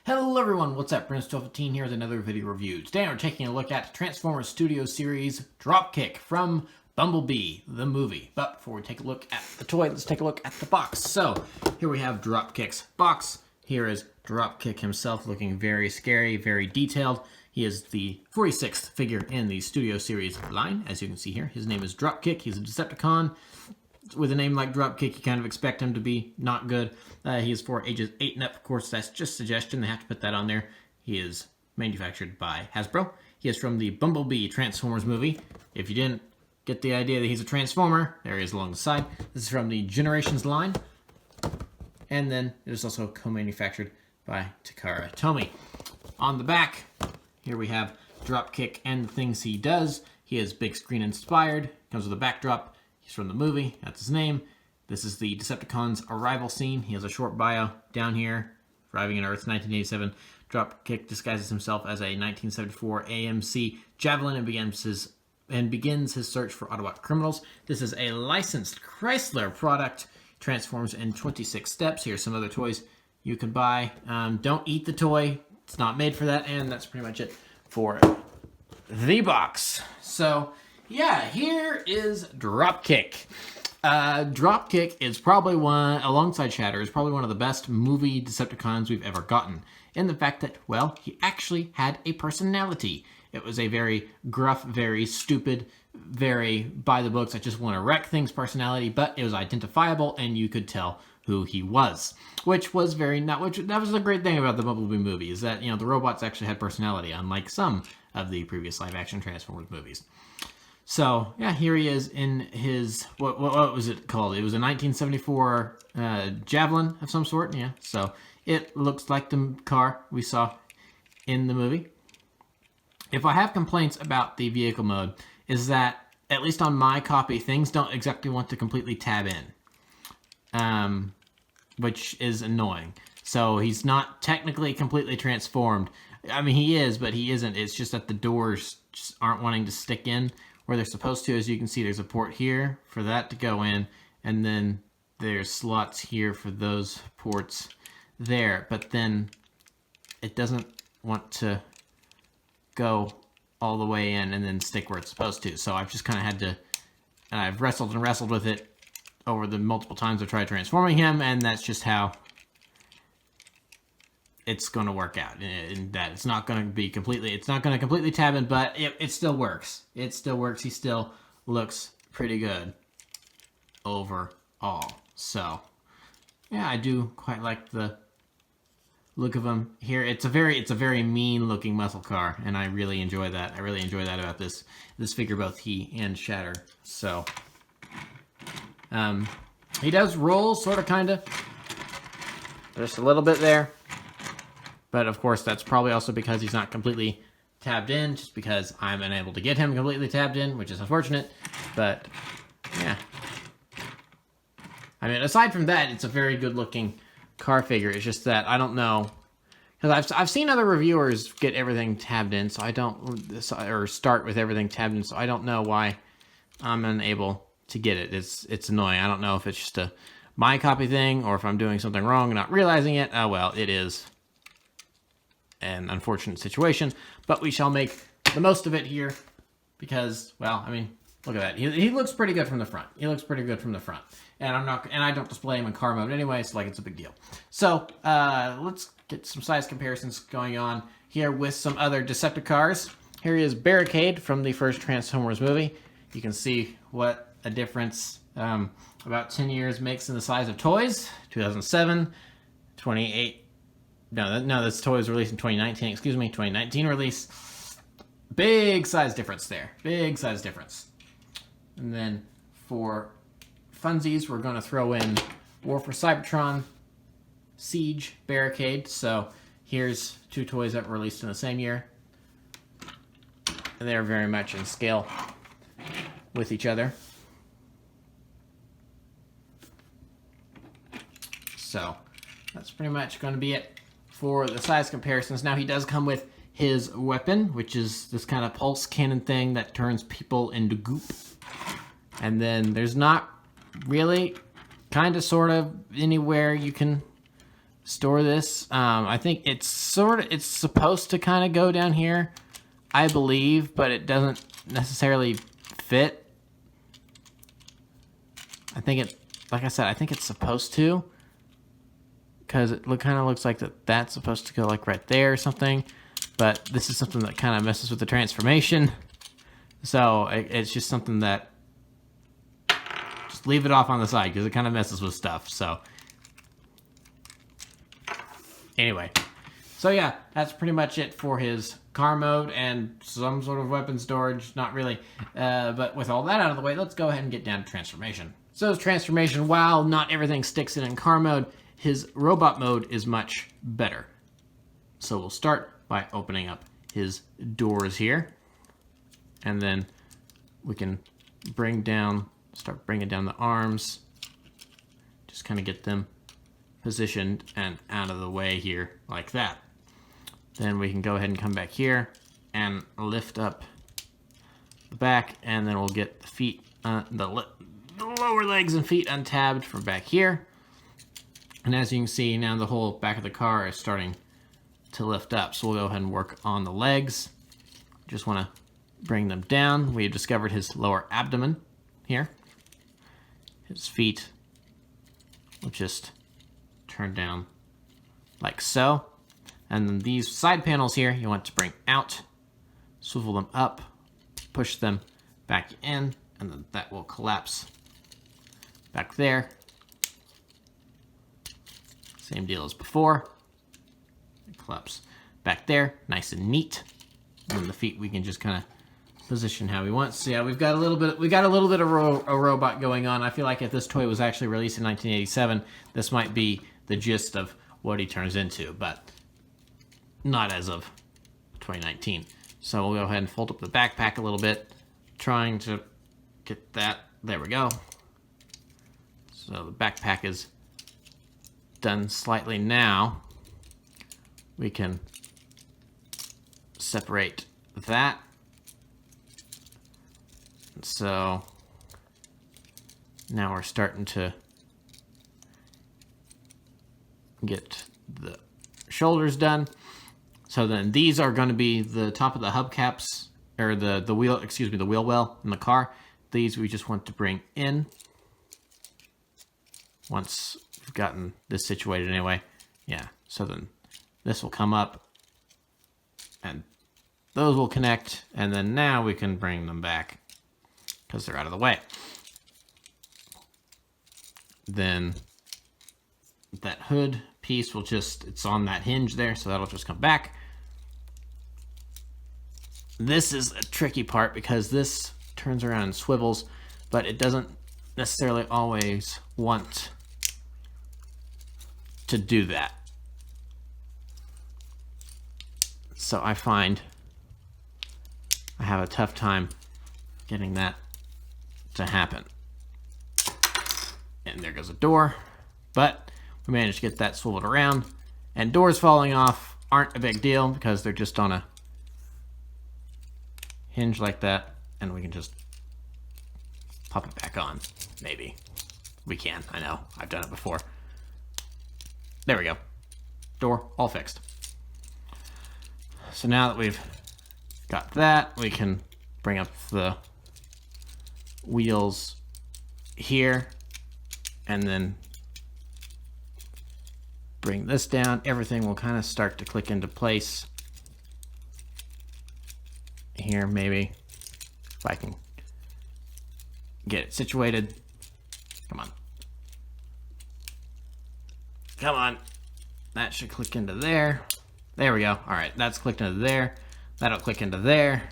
Hello everyone, what's up? Prince1215 here with another video review. Today we're taking a look at Transformers Studio Series Dropkick from Bumblebee, the movie. But before we take a look at the toy, let's take a look at the box. So, here we have Dropkick's box. Here is Dropkick himself, looking very scary, very detailed. He is the 46th figure in the Studio Series line, as you can see here. His name is Dropkick. He's a Decepticon. With a name like Dropkick, you kind of expect him to be not good. He is for ages 8 and up. Of course, that's just suggestion. They have to put that on there. He is manufactured by Hasbro. He is from the Bumblebee Transformers movie. If you didn't get the idea that he's a Transformer, there he is along the side. This is from the Generations line. And then it is also co-manufactured by Takara Tomy. On the back, here we have Dropkick and the things he does. He is big screen inspired. Comes with a backdrop. He's from the movie, that's his name. This is the Decepticons' arrival scene. He has a short bio down here. Arriving in Earth, 1987. Dropkick disguises himself as a 1974 AMC Javelin and begins his search for Autobot criminals. This is a licensed Chrysler product. Transforms in 26 steps. Here's some other toys you can buy. Don't eat the toy. It's not made for that, and that's pretty much it for the box. So, yeah, here is Dropkick. Dropkick is probably one, alongside Shatter, is probably one of the best movie Decepticons we've ever gotten. In the fact that, well, he actually had a personality. It was a very gruff, very stupid, very by the books, I just want to wreck things personality, but it was identifiable and you could tell who he was. Which was that was the great thing about the Bumblebee movie, is that, you know, the robots actually had personality, unlike some of the previous live-action Transformers movies. So, yeah, here he is in his, what was it called? It was a 1974 Javelin of some sort, yeah. So, it looks like the car we saw in the movie. If I have complaints about the vehicle mode, is that, at least on my copy, things don't exactly want to completely tab in. Which is annoying. So, he's not technically completely transformed. I mean, he is, but he isn't. It's just that the doors just aren't wanting to stick in where they're supposed to. As you can see, there's a port here for that to go in, and then there's slots here for those ports there, but then it doesn't want to go all the way in and then stick where it's supposed to. So I've just kind of had to, and I've wrestled and wrestled with it over the multiple times I've tried transforming him, and that's just how it's going to work out. In that it's not going to completely tab in, but it still works. It still works. He still looks pretty good overall. So, yeah, I do quite like the look of him here. It's a very mean looking muscle car, and I really enjoy that. I really enjoy that about this figure, both he and Shatter. So, he does roll, sort of, kind of, just a little bit there. But, of course, that's probably also because he's not completely tabbed in, just because I'm unable to get him completely tabbed in, which is unfortunate. But, yeah. I mean, aside from that, it's a very good-looking car figure. It's just that I don't know, because I've seen other reviewers get everything tabbed in, so I don't, or start with everything tabbed in, so I don't know why I'm unable to get it. It's annoying. I don't know if it's just a my copy thing, or if I'm doing something wrong and not realizing it. Oh, well, it is an unfortunate situation, but we shall make the most of it here because, well, I mean, look at that. He looks pretty good from the front. He looks pretty good from the front, and I don't display him in car mode anyway, so like it's a big deal. So let's get some size comparisons going on here with some other Decepticars. Here is Barricade from the first Transformers movie. You can see what a difference about 10 years makes in the size of toys. 2007, 28. No, this toy was released in 2019, excuse me, 2019 release. Big size difference there. Big size difference. And then for funsies, we're going to throw in War for Cybertron, Siege, Barricade. So here's two toys that were released in the same year. And they're very much in scale with each other. So that's pretty much going to be it for the size comparisons. Now, he does come with his weapon, which is this kind of pulse cannon thing that turns people into goop. And then there's not really, kind of, sort of, anywhere you can store this. I think it's supposed to kind of go down here, I believe, but it doesn't necessarily fit. I think like I said, I think it's supposed to, because it kind of looks like that's supposed to go like right there or something. But this is something that kind of messes with the transformation. So it's just something that, just leave it off on the side because it kind of messes with stuff. So anyway, so yeah, that's pretty much it for his car mode and some sort of weapon storage. Not really, but with all that out of the way, let's go ahead and get down to transformation. So his transformation, while not everything sticks in car mode, his robot mode is much better. So we'll start by opening up his doors here, and then we can start bringing down the arms, just kind of get them positioned and out of the way here like that. Then we can go ahead and come back here and lift up the back, and then we'll get the feet, the lower legs and feet untabbed from back here. And as you can see, now the whole back of the car is starting to lift up. So we'll go ahead and work on the legs. Just want to bring them down. We've discovered his lower abdomen here. His feet will just turn down like so. And then these side panels here, you want to bring out, swivel them up, push them back in, and then that will collapse back there. Same deal as before. Collapse back there, nice and neat. And then the feet we can just kind of position how we want. So yeah, we got a little bit of a robot going on. I feel like if this toy was actually released in 1987, this might be the gist of what he turns into, but not as of 2019. So we'll go ahead and fold up the backpack a little bit, trying to get that. There we go. So the backpack is done slightly now. We can separate that. So now we're starting to get the shoulders done. So then these are going to be the top of the hubcaps, or the wheel, excuse me, the wheel well in the car. These we just want to bring in once we've gotten this situated anyway. Yeah, so then this will come up and those will connect, and then now we can bring them back because they're out of the way. Then that hood piece will just, it's on that hinge there, so that'll just come back. This is a tricky part because this turns around and swivels, but it doesn't necessarily always want to do that. So I find I have a tough time getting that to happen. And there goes a door, but we managed to get that swiveled around. And doors falling off aren't a big deal because they're just on a hinge like that, and we can just pop it back on. Maybe we can. I know, I've done it before. There we go. Door all fixed. So now that we've got that, we can bring up the wheels here and then bring this down. Everything will kind of start to click into place here. Maybe if I can get it situated. Come on. Come on. That should click into there. There we go. All right, that's clicked into there. That'll click into there.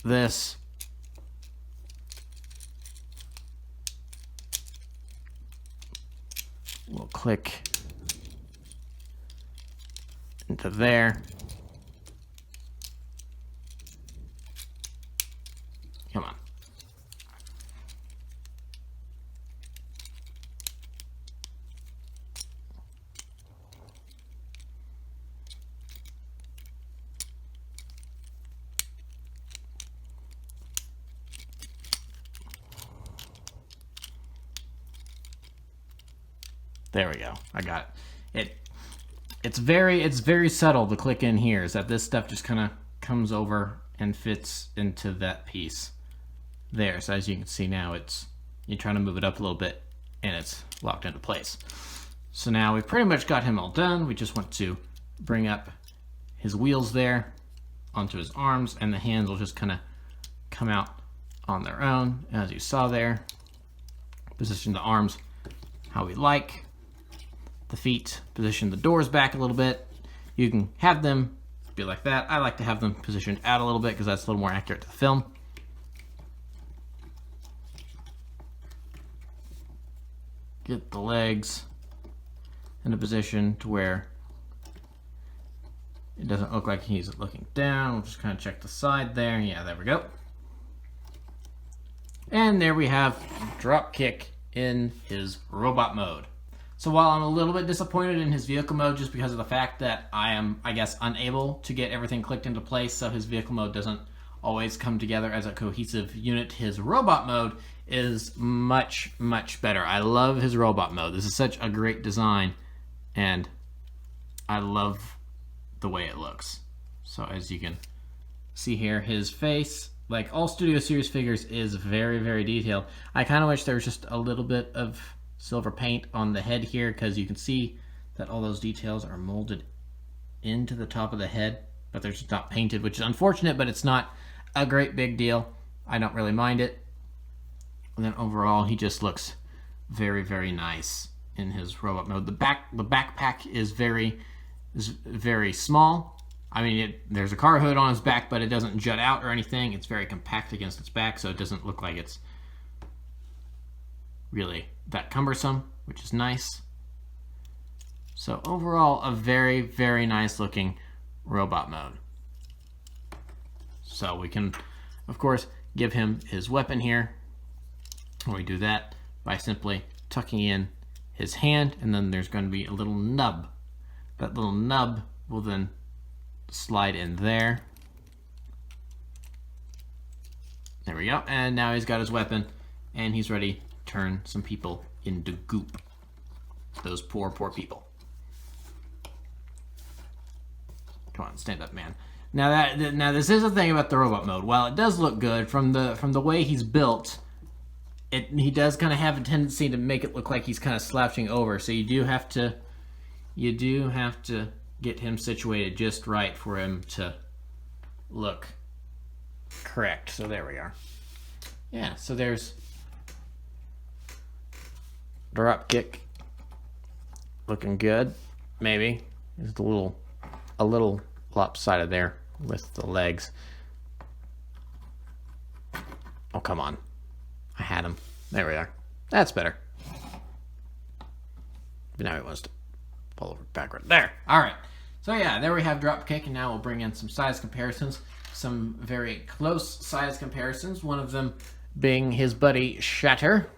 This. We'll click into there. Come on. There we go. I got it. It's very subtle. The click in here is that this stuff just kind of comes over and fits into that piece there. So as you can see now, you're trying to move it up a little bit and it's locked into place. So now we've pretty much got him all done. We just want to bring up his wheels there onto his arms, and the hands will just kind of come out on their own, as you saw there. Position the arms how we like. The feet, position the doors back a little bit. You can have them be like that. I like to have them positioned out a little bit because that's a little more accurate to the film. Get the legs in a position to where it doesn't look like he's looking down. We'll just kind of check the side there. Yeah, there we go. And there we have Dropkick in his robot mode. So while I'm a little bit disappointed in his vehicle mode just because of the fact that I am, I guess, unable to get everything clicked into place, so his vehicle mode doesn't always come together as a cohesive unit, his robot mode is much, much better. I love his robot mode. This is such a great design, and I love the way it looks. So as you can see here, his face, like all Studio Series figures, is very, very detailed. I kind of wish there was just a little bit of silver paint on the head here, because you can see that all those details are molded into the top of the head, but they're just not painted, which is unfortunate, but it's not a great big deal. I don't really mind it. And then overall, he just looks very, very nice in his robot mode. The backpack is very small. I mean, there's a car hood on his back, but it doesn't jut out or anything. It's very compact against its back, so it doesn't look like it's really that cumbersome, which is nice. So overall, a very, very nice looking robot mode. So we can, of course, give him his weapon here. And we do that by simply tucking in his hand, and then there's going to be a little nub. That little nub will then slide in there. There we go. And now he's got his weapon, and he's ready to turn some people into goop. Those poor, poor people. Come on, stand up, man. Now this is the thing about the robot mode. While it does look good from the way he's built, he does kind of have a tendency to make it look like he's kind of slouching over. So you do have to get him situated just right for him to look correct. So there we are. Yeah, so there's Dropkick looking good. Maybe it's a little lopsided there with the legs. Oh, come on. I had him. There we are. That's better. But now he wants to fall over backward. There. All right. So yeah, there we have Dropkick, and now we'll bring in some size comparisons. Some very close size comparisons. One of them being his buddy Shatter.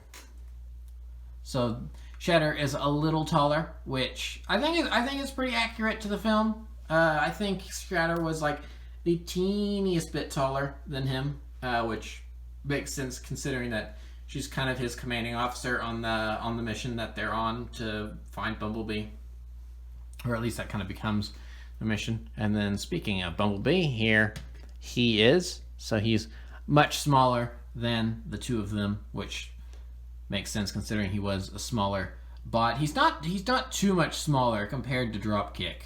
So Shatter is a little taller, which I think is pretty accurate to the film. I think Shatter was like the teeniest bit taller than him, which makes sense considering that she's kind of his commanding officer on the mission that they're on to find Bumblebee, or at least that kind of becomes the mission. And then speaking of Bumblebee, here he is. So he's much smaller than the two of them, which makes sense considering he was a smaller bot. He's not too much smaller compared to Dropkick.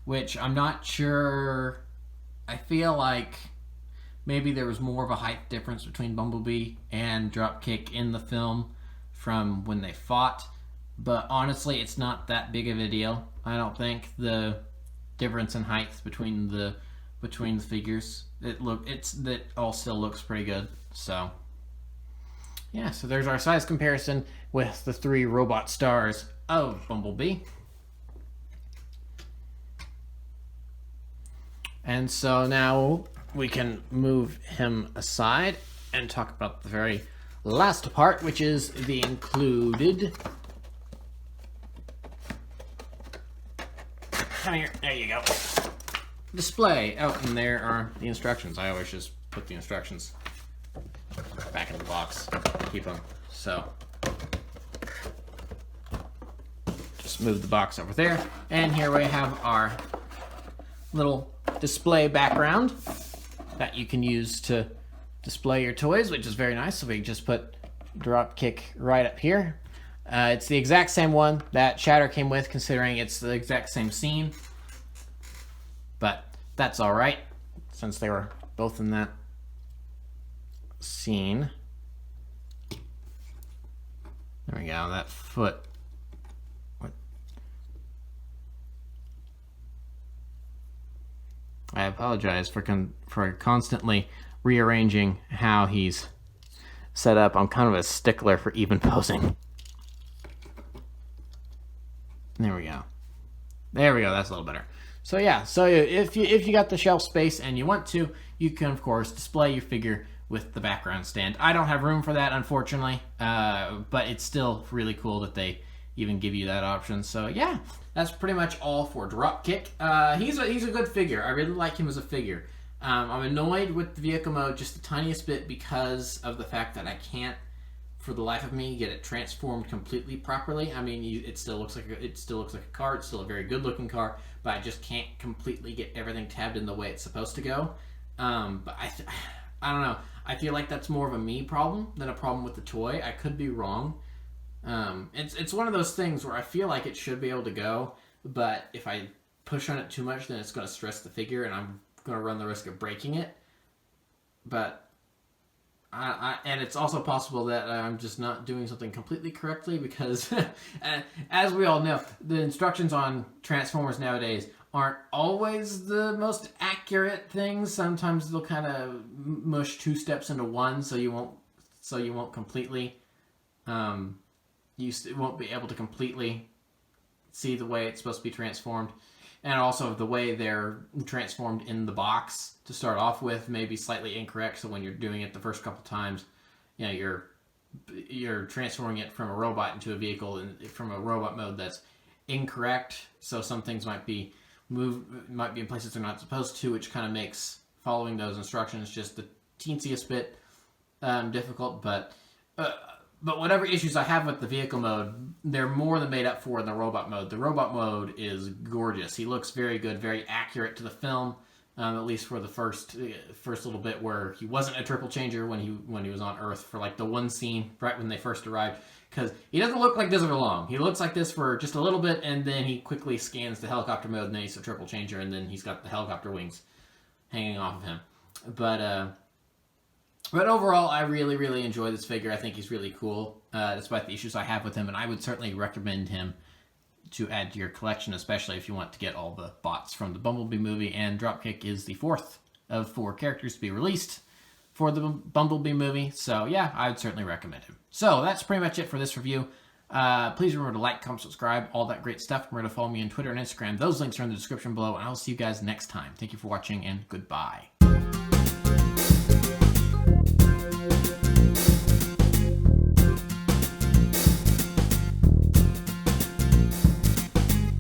Which I'm not sure. I feel like maybe there was more of a height difference between Bumblebee and Dropkick in the film from when they fought, but honestly, it's not that big of a deal. I don't think the difference in height between the figures. That all still looks pretty good. So yeah, so there's our size comparison with the three robot stars of Bumblebee. And so now we can move him aside and talk about the very last part, which is the included. Come here, there you go. Display. Oh, and there are the instructions. I always just put the instructions back in the box, keep them. So just move the box over there. And here we have our little display background that you can use to display your toys, which is very nice. So we can just put Dropkick right up here. It's the exact same one that Shatter came with, considering it's the exact same scene. But that's all right, since they were both in that scene. There we go, that foot. What? I apologize for constantly rearranging how he's set up. I'm kind of a stickler for even posing. There we go. There we go, that's a little better. So yeah, so if you got the shelf space and you want to, you can of course display your figure with the background stand. I don't have room for that, unfortunately, but it's still really cool that they even give you that option. So yeah, that's pretty much all for Dropkick. He's a good figure. I really like him as a figure. I'm annoyed with the vehicle mode just the tiniest bit because of the fact that I can't, for the life of me, get it transformed completely properly. I mean, it still looks like a car. It's still a very good-looking car, but I just can't completely get everything tabbed in the way it's supposed to go. But I don't know. I feel like that's more of a me problem than a problem with the toy. I could be wrong. It's one of those things where I feel like it should be able to go, but if I push on it too much, then it's going to stress the figure, and I'm going to run the risk of breaking it. But and it's also possible that I'm just not doing something completely correctly, because as we all know, the instructions on Transformers nowadays aren't always the most accurate things. Sometimes they'll kind of mush two steps into one, so you won't completely you won't be able to completely see the way it's supposed to be transformed. And also the way they're transformed in the box to start off with may be slightly incorrect. So when you're doing it the first couple times, you know, you're transforming it from a robot into a vehicle, and from a robot mode that's incorrect. So some things might be in places they're not supposed to, which kind of makes following those instructions just the teensiest bit difficult. But whatever issues I have with the vehicle mode, they're more than made up for in the robot mode. The robot mode is gorgeous. He looks very good, very accurate to the film, at least for the first little bit where he wasn't a triple changer when he was on Earth for like the one scene right when they first arrived. Because he doesn't look like this for long. He looks like this for just a little bit, and then he quickly scans the helicopter mode, and then he's a triple changer, and then he's got the helicopter wings hanging off of him. But overall, I really, really enjoy this figure. I think he's really cool, despite the issues I have with him, and I would certainly recommend him to add to your collection, especially if you want to get all the bots from the Bumblebee movie. And Dropkick is the fourth of 4 characters to be released for the Bumblebee movie, so yeah, I would certainly recommend him. So that's pretty much it for this review. Please remember to like, comment, subscribe, all that great stuff. Remember to follow me on Twitter and Instagram. Those links are in the description below, and I'll see you guys next time. Thank you for watching, and goodbye.